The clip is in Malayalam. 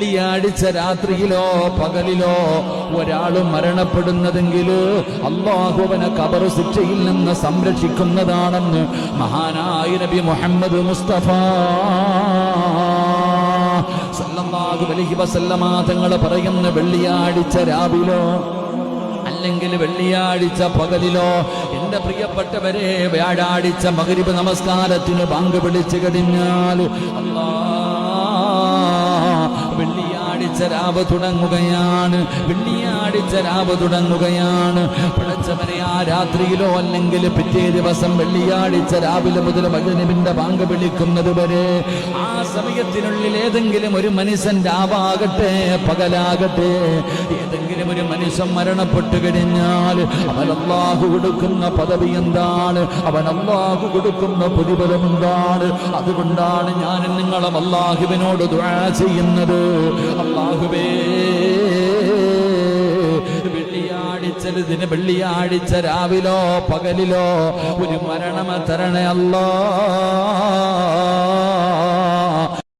വെള്ളിയാഴ്ച രാത്രിയിലോ പകലിലോ ഒരാൾ മരണപ്പെടുന്നതെങ്കിൽ അല്ലാഹു അവനെ ഖബർ ശിക്ഷയിൽ നിന്ന് സംരക്ഷിക്കുന്നതാണെന്ന് മഹാനായ നബി മുഹമ്മദ് മുസ്തഫ സല്ലല്ലാഹു അലൈഹി വസല്ലമ തങ്ങൾ പറയുന്ന വെള്ളിയാഴ്ച രാവിലോ അല്ലെങ്കിൽ വെള്ളിയാഴ്ച പകലിലോ എന്റെ പ്രിയപ്പെട്ടവരെ വ്യാഴാഴ്ച മഗ്രിബ് നമസ്കാരത്തിന് ബാങ്ക് വിളിച്ചു കഴിഞ്ഞാൽ വെള്ളിയാഴ്ച രാവ് തുടങ്ങുകയാണ്. വെള്ളിയാഴ്ച രാവ് തുടങ്ങുകയാണ്. പടച്ചവനെ ആ രാത്രിയിലോ അല്ലെങ്കിൽ പിറ്റേ ദിവസം വെള്ളിയാഴ്ച രാവിലെ മുതൽ മഗ്രിബിന്റെ ബാങ്ക് വിളിക്കുന്നത് വരെ ആ സമയത്തിനുള്ളിൽ ഏതെങ്കിലും ഒരു മനുഷ്യൻ രാവാകട്ടെ പകലാകട്ടെ ഏതെങ്കിലും ഒരു മനുഷ്യൻ മരണപ്പെട്ടു കഴിഞ്ഞാൽ അവൻ അല്ലാഹു കൊടുക്കുന്ന പദവി എന്താണ്? അവൻ അല്ലാഹു കൊടുക്കുന്ന പ്രതിഫലം എന്താണ്? അതുകൊണ്ടാണ് ഞാൻ നിങ്ങളും അല്ലാഹുവിനോട് ദുആ ചെയ്യുന്നത്. അല്ലാഹുവേ, വെള്ളിയാഴ്ച രാവിലോ പകലിലോ ഒരു മരണം തരണേ അല്ലാഹ്.